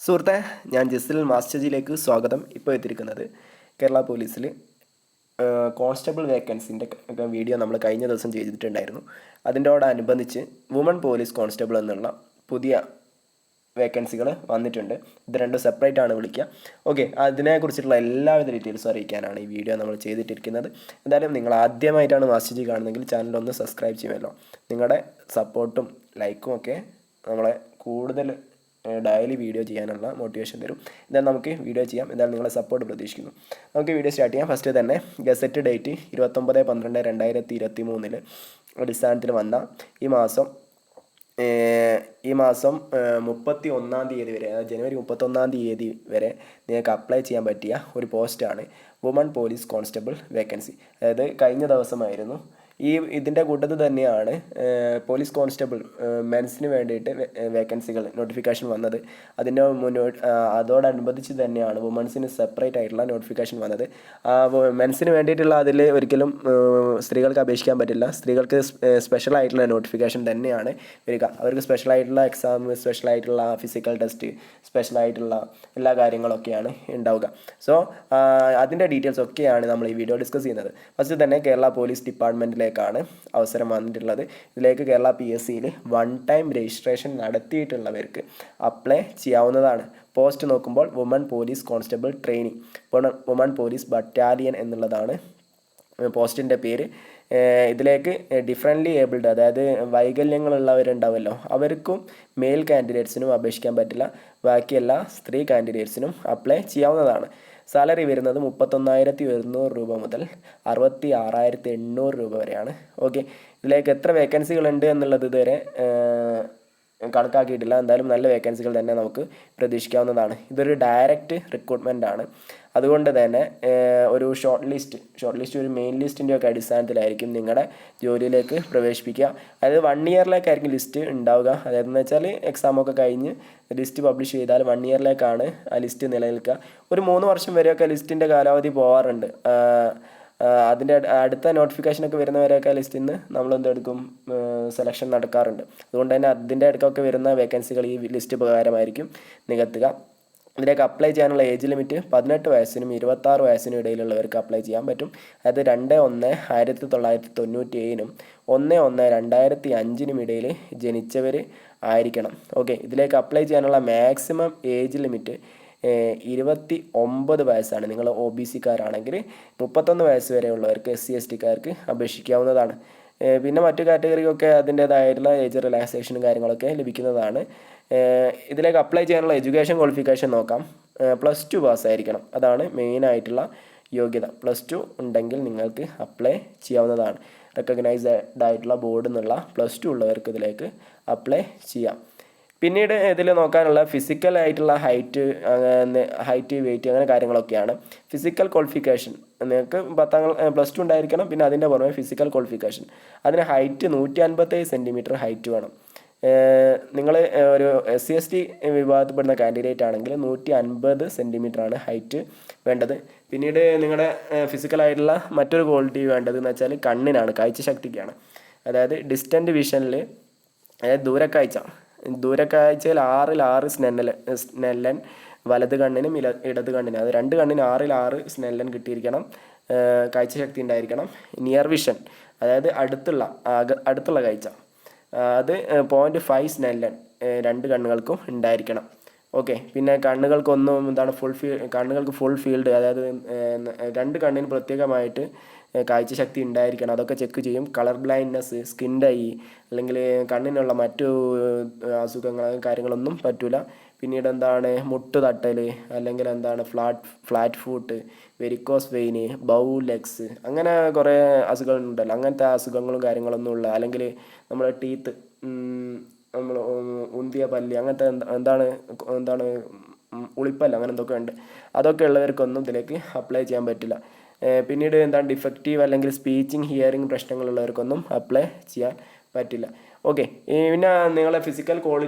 സുഹൃത്തെ, ഞാൻ ജസിൽ മാസ്റ്റർജിയിലേക്ക് സ്വാഗതം. ഇപ്പോൾ എത്തിയിരിക്കുന്നത് കേരള പോലീസിൽ കോൺസ്റ്റബിൾ വേക്കൻസിൻ്റെ വീഡിയോ നമ്മൾ കഴിഞ്ഞ ദിവസം ചെയ്തിട്ടുണ്ടായിരുന്നു. അതിനോടനുബന്ധിച്ച് വുമൺ പോലീസ് കോൺസ്റ്റബിൾ എന്നുള്ള പുതിയ വേക്കൻസികൾ വന്നിട്ടുണ്ട്. ഇത് രണ്ടും സെപ്പറേറ്റ് ആണ് വിളിക്കുക. ഓക്കെ, അതിനെക്കുറിച്ചിട്ടുള്ള എല്ലാവിധ ഡീറ്റെയിൽസും അറിയിക്കാനാണ് ഈ വീഡിയോ നമ്മൾ ചെയ്തിട്ടിരിക്കുന്നത്. എന്തായാലും നിങ്ങൾ ആദ്യമായിട്ടാണ് മാസ്റ്റർജി കാണുന്നതെങ്കിൽ ചാനലൊന്ന് സബ്സ്ക്രൈബ് ചെയ്യുമല്ലോ. നിങ്ങളുടെ സപ്പോർട്ടും ലൈക്കും ഒക്കെ നമ്മളെ കൂടുതൽ ഡെയിലി വീഡിയോ ചെയ്യാനുള്ള മോട്ടിവേഷൻ തരും. എന്തായാലും നമുക്ക് വീഡിയോ ചെയ്യാം. എന്തായാലും നിങ്ങളെ സപ്പോർട്ട് പ്രതീക്ഷിക്കുന്നു. നമുക്ക് വീഡിയോ സ്റ്റാർട്ട് ചെയ്യാം. ഫസ്റ്റ് തന്നെ ഗസറ്റ് ഡേറ്റ് 29/12/2023 അടിസ്ഥാനത്തിൽ വന്ന ഈ മാസം 31-ാം തീയതി വരെ, ജനുവരി 31-ാം തീയതി വരെ നിങ്ങൾക്ക് അപ്ലൈ ചെയ്യാൻ പറ്റിയ ഒരു പോസ്റ്റാണ് വുമൺ പോലീസ് കോൺസ്റ്റബിൾ വേക്കൻസി. അതായത് കഴിഞ്ഞ ദിവസമായിരുന്നു. ഇതിൻ്റെ കൂട്ടത്തിൽ തന്നെയാണ് പോലീസ് കോൺസ്റ്റബിൾ മെൻസിന് വേണ്ടിയിട്ട് വേക്കൻസികൾ നോട്ടിഫിക്കേഷൻ വന്നത്. അതോടനുബന്ധിച്ച് തന്നെയാണ് വുമൻസിന് സെപ്പറേറ്റ് ആയിട്ടുള്ള നോട്ടിഫിക്കേഷൻ വന്നത്. മെൻസിന് വേണ്ടിയിട്ടുള്ള അതിൽ ഒരിക്കലും സ്ത്രീകൾക്ക് അപേക്ഷിക്കാൻ പറ്റില്ല. സ്ത്രീകൾക്ക് സ്പെഷ്യൽ ആയിട്ടുള്ള നോട്ടിഫിക്കേഷൻ തന്നെയാണ് വരിക. അവർക്ക് സ്പെഷ്യലായിട്ടുള്ള എക്സാം, സ്പെഷ്യലായിട്ടുള്ള ഫിസിക്കൽ ടെസ്റ്റ്, സ്പെഷ്യലായിട്ടുള്ള എല്ലാ കാര്യങ്ങളൊക്കെയാണ് ഉണ്ടാവുക. സോ അതിൻ്റെ ഡീറ്റെയിൽസ് ഒക്കെയാണ് നമ്മൾ ഈ വീഡിയോ ഡിസ്കസ് ചെയ്യുന്നത്. ഫസ്റ്റ് തന്നെ കേരള പോലീസ് ഡിപ്പാർട്ട്മെൻറ്റിലേക്കാണ് അവസരം വന്നിട്ടുള്ളത്. ഇതിലേക്ക് കേരള PSCയിൽ 1 ടൈം രജിസ്ട്രേഷൻ നടത്തിയിട്ടുള്ളവർക്ക് അപ്ലൈ ചെയ്യാവുന്നതാണ്. പോസ്റ്റ് നോക്കുമ്പോൾ woman police constable training, woman police battalion എന്നുള്ളതാണ് പോസ്റ്റിൻ്റെ പേര്. ഇതിലേക്ക് ഡിഫറൻ്റ്ലി ഏബിൾഡ്, അതായത് വൈകല്യങ്ങളുള്ളവരുണ്ടാവുമല്ലോ, അവർക്കും മെയിൽ കാൻഡിഡേറ്റ്സിനും അപേക്ഷിക്കാൻ പറ്റില്ല. ബാക്കി എല്ലാ സ്ത്രീ കാൻഡിഡേറ്റ്സിനും അപ്ലൈ ചെയ്യാവുന്നതാണ്. സാലറി വരുന്നത് 31,100 രൂപ മുതൽ 66,800 രൂപ വരെയാണ്. ഓക്കെ, ഇതിലേക്ക് എത്ര വേക്കൻസികളുണ്ട് എന്നുള്ളത് ഇതുവരെ കണക്കാക്കിയിട്ടില്ല. എന്തായാലും നല്ല വേക്കൻസികൾ തന്നെ നമുക്ക് പ്രതീക്ഷിക്കാവുന്നതാണ്. ഇതൊരു ഡയറക്റ്റ് റിക്രൂട്ട്മെൻ്റ് ആണ്. അതുകൊണ്ട് തന്നെ ഒരു ഷോർട്ട് ലിസ്റ്റ് ഒരു മെയിൻ ലിസ്റ്റിൻ്റെ ഒക്കെ അടിസ്ഥാനത്തിലായിരിക്കും നിങ്ങളുടെ ജോലിയിലേക്ക് പ്രവേശിപ്പിക്കുക. അതായത് 1 ഇയറിലേക്കായിരിക്കും ലിസ്റ്റ് ഉണ്ടാവുക. അതായത് എന്ന് വെച്ചാൽ എക്സാമൊക്കെ കഴിഞ്ഞ് ലിസ്റ്റ് പബ്ലിഷ് ചെയ്താൽ 1 ഇയറിലേക്കാണ് ആ ലിസ്റ്റ് നിലനിൽക്കുക. ഒരു 3 വർഷം വരെയൊക്കെ ലിസ്റ്റിൻ്റെ കാലാവധി പോകാറുണ്ട്. അതിൻ്റെ അടുത്ത നോട്ടിഫിക്കേഷനൊക്കെ വരുന്നവരെയൊക്കെ ലിസ്റ്റിൽ നിന്ന് നമ്മൾ എന്തെടുക്കും, സെലക്ഷൻ നടക്കാറുണ്ട്. അതുകൊണ്ട് തന്നെ അതിൻ്റെ അടുക്കൊക്കെ വരുന്ന വേക്കൻസികൾ ഈ ലിസ്റ്റ് പ്രകാരമായിരിക്കും നികത്തുക. ഇതിലേക്ക് അപ്ലൈ ചെയ്യാനുള്ള ഏജ് ലിമിറ്റ് 18 വയസ്സിനും 26 വയസ്സിനും ഇടയിലുള്ളവർക്ക് അപ്ലൈ ചെയ്യാൻ പറ്റും. അതായത് 2/1/1997 1/1/2005 ഇടയിൽ ജനിച്ചവർ ആയിരിക്കണം. ഓക്കെ, ഇതിലേക്ക് അപ്ലൈ ചെയ്യാനുള്ള മാക്സിമം ഏജ് ലിമിറ്റ് 29 വയസ്സാണ്. നിങ്ങൾ OBC-കാരാണെങ്കിൽ 31 വയസ്സ് വരെയുള്ളവർക്ക്, SC/ST-കാർക്ക് അപേക്ഷിക്കാവുന്നതാണ്. പിന്നെ മറ്റു കാറ്റഗറിക്കൊക്കെ അതിൻ്റേതായിട്ടുള്ള ഏജ് റിലാക്സേഷനും കാര്യങ്ങളൊക്കെ ലഭിക്കുന്നതാണ്. ഇതിലേക്ക് അപ്ലൈ ചെയ്യാനുള്ള എഡ്യൂക്കേഷൻ ക്വാളിഫിക്കേഷൻ നോക്കാം. +2 പാസ്സായിരിക്കണം. അതാണ് മെയിനായിട്ടുള്ള യോഗ്യത. +2 ഉണ്ടെങ്കിൽ നിങ്ങൾക്ക് അപ്ലൈ ചെയ്യാവുന്നതാണ്. റെക്കഗ്നൈസ്ഡ് ആയിട്ടുള്ള ബോർഡിൽ നിന്നുള്ള +2 ഉള്ളവർക്ക് ഇതിലേക്ക് അപ്ലൈ ചെയ്യാം. പിന്നീട് ഇതിൽ നോക്കാനുള്ള ഫിസിക്കൽ ആയിട്ടുള്ള ഹൈറ്റ്, വെയിറ്റ്, അങ്ങനെ കാര്യങ്ങളൊക്കെയാണ്. ഫിസിക്കൽ ക്വാളിഫിക്കേഷൻ നിങ്ങൾക്ക് +2 ഉണ്ടായിരിക്കണം. പിന്നെ അതിൻ്റെ പുറമെ ഫിസിക്കൽ ക്വാളിഫിക്കേഷൻ, അതിന് ഹൈറ്റ് 157 സെൻറ്റിമീറ്റർ ഹൈറ്റ് വേണം. നിങ്ങൾ ഒരു SC/ST വിഭാഗത്തിൽപ്പെടുന്ന കാൻഡിഡേറ്റ് ആണെങ്കിൽ 150 സെൻറ്റിമീറ്ററാണ് ഹൈറ്റ് വേണ്ടത്. പിന്നീട് നിങ്ങളുടെ ഫിസിക്കലായിട്ടുള്ള മറ്റൊരു ക്വാളിറ്റി വേണ്ടത് എന്ന് വെച്ചാൽ കണ്ണിനാണ്, കാഴ്ചശക്തിക്കാണ്. അതായത് ഡിസ്റ്റൻറ്റ് വിഷനിൽ, അതായത് ദൂരക്കാഴ്ചയിൽ 6/6 സ്നെല്ലൻ, വലത് കണ്ണിനും ഇടത് കണ്ണിനും, അത് 2 കണ്ണിന് 6/6 സ്നെല്ലൻ കിട്ടിയിരിക്കണം. കാഴ്ചശക്തി ഉണ്ടായിരിക്കണം. നിയർ വിഷൻ, അതായത് അടുത്തുള്ള കാഴ്ച, അത് 0.5 സ്നെല്ലൻ 2 കണ്ണുകൾക്കും ഉണ്ടായിരിക്കണം. ഓക്കെ, പിന്നെ കണ്ണുകൾക്ക് ഫുൾ ഫീൽഡ്, അതായത് 2 കണ്ണിന് പ്രത്യേകമായിട്ട് കാഴ്ചശക്തി ഉണ്ടായിരിക്കണം. അതൊക്കെ ചെക്ക് ചെയ്യും. കളർ ബ്ലൈൻഡ്നെസ്, സ്കിൻ ഡൈ, അല്ലെങ്കിൽ കണ്ണിനുള്ള മറ്റു അസുഖങ്ങൾ, കാര്യങ്ങളൊന്നും പറ്റില്ല. പിന്നീട് എന്താണ് മുട്ട് തട്ടൽ, അല്ലെങ്കിൽ എന്താണ് flat foot, varicose vein, bow legs, അങ്ങനെ കുറേ അസുഖങ്ങളുണ്ടല്ലോ. അങ്ങനത്തെ അസുഖങ്ങളും കാര്യങ്ങളൊന്നും ഉള്ള, അല്ലെങ്കിൽ നമ്മുടെ ടീത്ത്, നമ്മൾ ഉന്തിയ പല്ല്, അങ്ങനത്തെ എന്താണ് ഉളിപ്പല്ല, അങ്ങനെ എന്തൊക്കെ ഉണ്ട്. അതൊക്കെ ഉള്ളവർക്കൊന്നും ഇതിലേക്ക് അപ്ലൈ ചെയ്യാൻ പറ്റില്ല. പിന്നീട് എന്താണ് ഡിഫക്റ്റീവ് അല്ലെങ്കിൽ സ്പീച്ചിങ് ഹിയറിംഗ് പ്രശ്നങ്ങളുള്ളവർക്കൊന്നും അപ്ലൈ ചെയ്യാൻ പറ്റില്ല. ഓക്കെ, പിന്നെ നിങ്ങളെ ഫിസിക്കൽ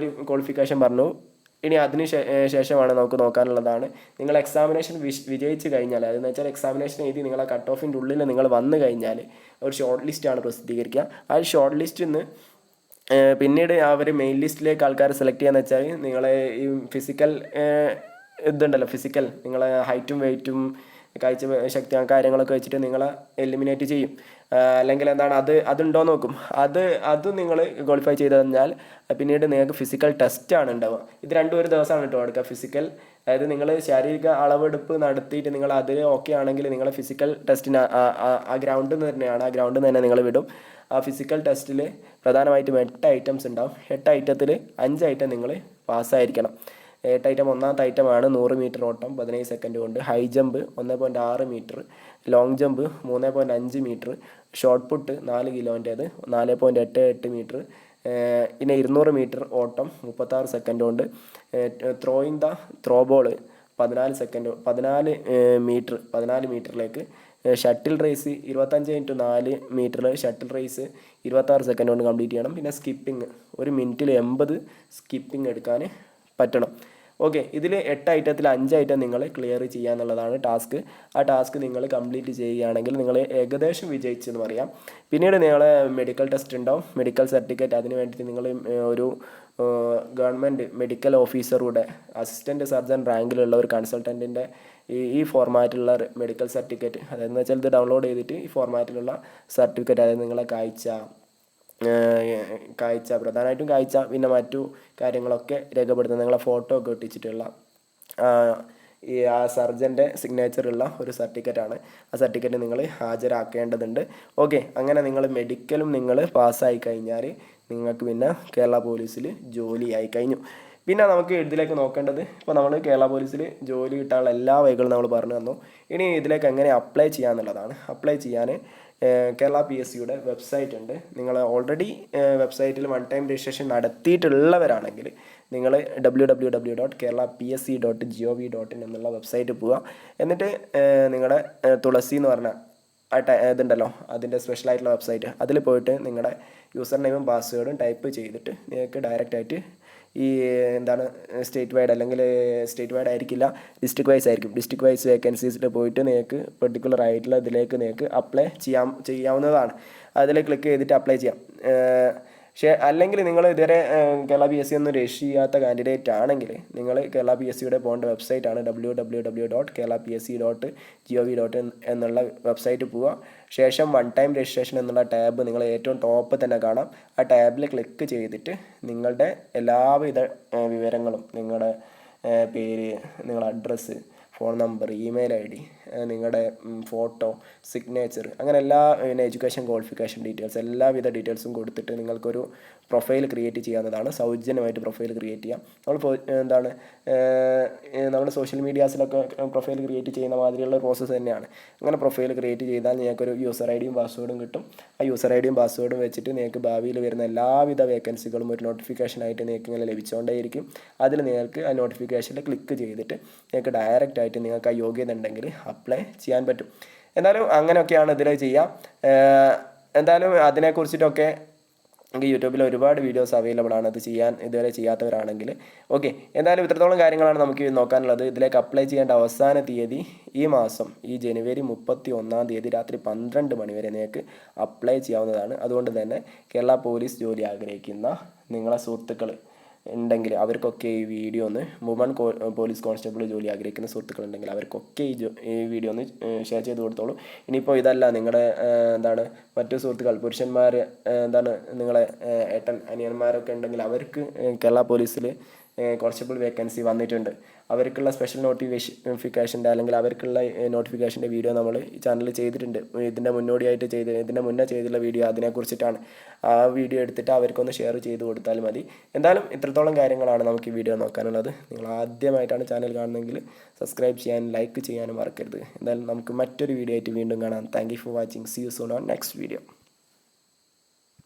ക്വാളിഫിക്കേഷൻ പറഞ്ഞു. ഇനി അതിന് ശേഷമാണ് നമുക്ക് നോക്കാനുള്ളതാണ് നിങ്ങൾ എക്സാമിനേഷൻ വിജയിച്ച് കഴിഞ്ഞാൽ, അതെന്ന് വെച്ചാൽ എക്സാമിനേഷൻ എഴുതി നിങ്ങളെ കട്ട് ഓഫിൻ്റെ ഉള്ളിൽ നിങ്ങൾ വന്നു കഴിഞ്ഞാൽ ഒരു ഷോർട്ട് ലിസ്റ്റാണ് പ്രസിദ്ധീകരിക്കുക. ആ ഷോർട്ട് ലിസ്റ്റിൽ നിന്ന് പിന്നീട് അവർ മെയിൻ ലിസ്റ്റിലേക്ക് ആൾക്കാരെ സെലക്ട് ചെയ്യാന്ന് വെച്ചാൽ നിങ്ങളെ ഈ ഫിസിക്കൽ ഇതുണ്ടല്ലോ, ഫിസിക്കൽ നിങ്ങളെ ഹൈറ്റും വെയ്റ്റും കാഴ്ച ശക്തി കാര്യങ്ങളൊക്കെ വെച്ചിട്ട് നിങ്ങളെ എലിമിനേറ്റ് ചെയ്യും. അല്ലെങ്കിൽ എന്താണ് അതുണ്ടോ നോക്കും. അത് നിങ്ങൾ ക്വാളിഫൈ ചെയ്ത് കഴിഞ്ഞാൽ പിന്നീട് നിങ്ങൾക്ക് ഫിസിക്കൽ ടെസ്റ്റാണ് ഉണ്ടാവുക. ഇത് രണ്ടും ഒരു ദിവസമാണ് കേട്ടോ എടുക്കുക. ഫിസിക്കൽ, അതായത് നിങ്ങൾ ശാരീരിക അളവെടുപ്പ് നടത്തിയിട്ട് നിങ്ങൾ അതിൽ ഓക്കെ ആണെങ്കിൽ നിങ്ങളെ ഫിസിക്കൽ ടെസ്റ്റിന് ആ ഗ്രൗണ്ടിൽ നിന്ന് തന്നെയാണ്, ആ ഗ്രൗണ്ടിൽ നിന്ന് തന്നെ നിങ്ങൾ വിടും. ആ ഫിസിക്കൽ ടെസ്റ്റിൽ പ്രധാനമായിട്ടും 8 ഐറ്റംസ് ഉണ്ടാവും. 8 ഐറ്റത്തിൽ 5 ഐറ്റം നിങ്ങൾ പാസ്സായിരിക്കണം. 8 ഐറ്റം, ഒന്നാമത്തെ ഐറ്റമാണ് 100 മീറ്റർ ഓട്ടം 15 സെക്കൻഡ് കൊണ്ട്, high jump 1.6 metre, long jump 3.5 metre, shot put 4 കിലോൻ്റേത് 4.88 മീറ്റർ, പിന്നെ 200 മീറ്റർ ഓട്ടം 36 സെക്കൻഡ് കൊണ്ട്, ത്രോയിങ് ദ ത്രോ ബോൾ 14 മീറ്ററിലേക്ക്, ഷട്ടിൽ റേസ് 25x4 മീറ്ററിൽ ഷട്ടിൽ റേസ് 26 സെക്കൻഡ് കൊണ്ട് കംപ്ലീറ്റ് ചെയ്യണം. പിന്നെ സ്കിപ്പിംഗ് 1 മിനിറ്റിൽ 80 സ്കിപ്പിംഗ് എടുക്കാൻ പറ്റണം. ഓക്കെ, ഇതിൽ 8 ഐറ്റത്തിൽ 5 ഐറ്റം നിങ്ങൾ ക്ലിയർ ചെയ്യുക എന്നുള്ളതാണ് ടാസ്ക്. ആ ടാസ്ക് നിങ്ങൾ കംപ്ലീറ്റ് ചെയ്യുകയാണെങ്കിൽ നിങ്ങൾ ഏകദേശം വിജയിച്ചെന്ന് പറയാം. പിന്നീട് നിങ്ങളെ മെഡിക്കൽ ടെസ്റ്റ് ഉണ്ടാവും, മെഡിക്കൽ സർട്ടിഫിക്കറ്റ്. അതിന് വേണ്ടിയിട്ട് നിങ്ങൾ ഒരു ഗവൺമെൻറ് മെഡിക്കൽ ഓഫീസറുടെ അസിസ്റ്റൻറ്റ് സർജൻ റാങ്കിലുള്ള ഒരു കൺസൾട്ടൻറ്റിൻ്റെ ഈ ഫോർമാറ്റിലുള്ള മെഡിക്കൽ സർട്ടിഫിക്കറ്റ്, അതായത് വെച്ചാൽ ഇത് ഡൗൺലോഡ് ചെയ്തിട്ട് ഈ ഫോർമാറ്റിലുള്ള സർട്ടിഫിക്കറ്റ്, അതായത് നിങ്ങളെ കാഴ്ച പ്രധാനമായിട്ടും കാഴ്ച, പിന്നെ മറ്റു കാര്യങ്ങളൊക്കെ രേഖപ്പെടുത്തുന്ന നിങ്ങളെ ഫോട്ടോ ഒക്കെ ഒട്ടിച്ചിട്ടുള്ള ആ സർജൻ്റെ സിഗ്നേച്ചറുള്ള ഒരു സർട്ടിഫിക്കറ്റാണ്. ആ സർട്ടിഫിക്കറ്റ് നിങ്ങൾ ഹാജരാക്കേണ്ടതുണ്ട്. ഓക്കെ, അങ്ങനെ നിങ്ങൾ മെഡിക്കലും നിങ്ങൾ പാസ്സായി കഴിഞ്ഞാൽ നിങ്ങൾക്ക് പിന്നെ കേരള പോലീസിൽ ജോലി ആയി കഴിഞ്ഞു. പിന്നെ നമുക്ക് ഇതിലേക്ക് നോക്കേണ്ടത്, ഇപ്പോൾ നമ്മൾ കേരള പോലീസിൽ ജോലി കിട്ടാനുള്ള എല്ലാ വഴികളും നമ്മൾ പറഞ്ഞു തന്നു. ഇനി ഇതിലേക്ക് എങ്ങനെ അപ്ലൈ ചെയ്യാന്നുള്ളതാണ്. അപ്ലൈ ചെയ്യാൻ കേരള PSCയുടെ വെബ്സൈറ്റ് ഉണ്ട്. നിങ്ങൾ ഓൾറെഡി വെബ്സൈറ്റിൽ 1 ടൈം രജിസ്ട്രേഷൻ നടത്തിയിട്ടുള്ളവരാണെങ്കിൽ നിങ്ങൾ www.keralapsc.gov.in എന്നുള്ള വെബ്സൈറ്റ് പോവുക. എന്നിട്ട് നിങ്ങളുടെ തുളസി എന്ന് പറഞ്ഞ ഇതുണ്ടല്ലോ, അതിൻ്റെ സ്പെഷ്യലായിട്ടുള്ള വെബ്സൈറ്റ്, അതിൽ പോയിട്ട് നിങ്ങളുടെ യൂസർ നെയിമും പാസ്വേഡും ടൈപ്പ് ചെയ്തിട്ട് നിങ്ങൾക്ക് ഡയറക്റ്റായിട്ട് ഈ എന്താണ് സ്റ്റേറ്റ് വൈഡ്, അല്ലെങ്കിൽ സ്റ്റേറ്റ് വൈഡ് ആയിരിക്കില്ല, ഡിസ്ട്രിക്ട് വൈസ് ആയിരിക്കും. ഡിസ്ട്രിക്ട് വൈസ് വേക്കൻസീസിൽ പോയിട്ട് നിങ്ങൾക്ക് പെർട്ടിക്കുലർ ആയിട്ടുള്ള ഇതിലേക്ക് നിങ്ങൾക്ക് അപ്ലൈ ചെയ്യാവുന്നതാണ്. അതിൽ ക്ലിക്ക് ചെയ്തിട്ട് അപ്ലൈ ചെയ്യാം. അല്ലെങ്കിൽ നിങ്ങൾ ഇതുവരെ കേരള PSC ഒന്നും രജിസ്റ്റർ ചെയ്യാത്ത കാൻഡിഡേറ്റ് ആണെങ്കിൽ നിങ്ങൾ കേരള PSCയുടെ പോകേണ്ട വെബ്സൈറ്റാണ് www.keralapsc.gov.in എന്നുള്ള വെബ്സൈറ്റ് പോവുക. ശേഷം 1 ടൈം രജിസ്ട്രേഷൻ എന്നുള്ള ടാബ് നിങ്ങൾ ഏറ്റവും ടോപ്പ് തന്നെ കാണാം. ആ ടാബിൽ ക്ലിക്ക് ചെയ്തിട്ട് നിങ്ങളുടെ എല്ലാവിധ വിവരങ്ങളും, നിങ്ങളുടെ പേര്, നിങ്ങളുടെ address, phone number, email ID, നിങ്ങളുടെ ഫോട്ടോ, സിഗ്നേച്ചർ, അങ്ങനെ എല്ലാ എഡ്യൂക്കേഷൻ ക്വാളിഫിക്കേഷൻ ഡീറ്റെയിൽസ്, എല്ലാവിധ ഡീറ്റെയിൽസും കൊടുത്തിട്ട് നിങ്ങൾക്കൊരു പ്രൊഫൈൽ ക്രിയേറ്റ് ചെയ്യാവുന്നതാണ്. സൗജന്യമായിട്ട് പ്രൊഫൈൽ ക്രിയേറ്റ് ചെയ്യാം. നമ്മുടെ സോഷ്യൽ മീഡിയാസിലൊക്കെ പ്രൊഫൈൽ ക്രിയേറ്റ് ചെയ്യുന്ന മാതിരിയുള്ള പ്രോസസ്സ് തന്നെയാണ്. അങ്ങനെ പ്രൊഫൈൽ ക്രിയേറ്റ് ചെയ്താൽ നിങ്ങൾക്കൊരു യൂസർ ID യും പാസ്വേഡും കിട്ടും. ആ യൂസർ ID യും പാസ്വേഡും വെച്ചിട്ട് നിങ്ങൾക്ക് ഭാവിയിൽ വരുന്ന എല്ലാവിധ വേക്കൻസികളും ഒരു നോട്ടിഫിക്കേഷനായിട്ട് നിങ്ങൾക്ക് ഇങ്ങനെ ലഭിച്ചുകൊണ്ടേയിരിക്കും. അതിൽ നിങ്ങൾക്ക് ആ നോട്ടിഫിക്കേഷനിൽ ക്ലിക്ക് ചെയ്തിട്ട് നിങ്ങൾക്ക് ഡയറക്റ്റ് ആയിട്ട് നിങ്ങൾക്ക് ആ യോഗ്യത ഉണ്ടെങ്കിൽ അപ്ലൈ ചെയ്യാൻ പറ്റും. എന്തായാലും അങ്ങനെയൊക്കെയാണ് ഇതിൽ ചെയ്യുക. എന്തായാലും അതിനെക്കുറിച്ചിട്ടൊക്കെ നമുക്ക് യൂട്യൂബിൽ ഒരുപാട് വീഡിയോസ് അവൈലബിൾ ആണ്. അത് ചെയ്യാൻ ഇതുവരെ ചെയ്യാത്തവരാണെങ്കിൽ. ഓക്കെ, എന്തായാലും ഇത്രത്തോളം കാര്യങ്ങളാണ് നമുക്ക് നോക്കാനുള്ളത്. ഇതിലേക്ക് അപ്ലൈ ചെയ്യേണ്ട അവസാന തീയതി ഈ മാസം, ഈ ജനുവരി 31 രാത്രി 12 മണി വരെ നിങ്ങൾക്ക് അപ്ലൈ ചെയ്യാവുന്നതാണ്. അതുകൊണ്ട് തന്നെ കേരള പോലീസ് ജോലി ആഗ്രഹിക്കുന്ന നിങ്ങളെ സുഹൃത്തുക്കൾ ഉണ്ടെങ്കിൽ അവർക്കൊക്കെ ഈ വീഡിയോ ഒന്ന്, വുമൺ പോലീസ് കോൺസ്റ്റബിൾ ജോലി ആഗ്രഹിക്കുന്ന സുഹൃത്തുക്കളുണ്ടെങ്കിൽ അവർക്കൊക്കെ ഈ വീഡിയോ ഒന്ന് ഷെയർ ചെയ്ത് കൊടുത്തോളൂ. ഇനിയിപ്പോൾ ഇതല്ല, നിങ്ങളുടെ മറ്റു സുഹൃത്തുക്കൾ, പുരുഷന്മാർ, നിങ്ങളെ ഏട്ടൻ അനിയന്മാരൊക്കെ ഉണ്ടെങ്കിൽ അവർക്ക് കേരള പോലീസിൽ കോൺസ്റ്റബിൾ വേക്കൻസി വന്നിട്ടുണ്ട്, അവർക്കുള്ള സ്പെഷ്യൽ നോട്ടിഫിക്കേഷൻ്റെ അല്ലെങ്കിൽ അവർക്കുള്ള നോട്ടിഫിക്കേഷൻ്റെ വീഡിയോ നമ്മൾ ഈ ചാനലിൽ ചെയ്തിട്ടുണ്ട്. ഇതിൻ്റെ മുന്നേ ചെയ്തിട്ടുള്ള വീഡിയോ അതിനെക്കുറിച്ചിട്ടാണ്. ആ വീഡിയോ എടുത്തിട്ട് അവർക്കൊന്ന് ഷെയർ ചെയ്ത് കൊടുത്താൽ മതി. എന്തായാലും ഇത്രത്തോളം കാര്യങ്ങളാണ് നമുക്ക് ഈ വീഡിയോ നോക്കാനുള്ളത്. നിങ്ങൾ ആദ്യമായിട്ടാണ് ചാനൽ കാണുന്നതെങ്കിൽ സബ്സ്ക്രൈബ് ചെയ്യാനും ലൈക്ക് ചെയ്യാനും മറക്കരുത്. എന്തായാലും നമുക്ക് മറ്റൊരു വീഡിയോ ആയിട്ട് വീണ്ടും കാണാം. Thank you for watching. See you soon on next video.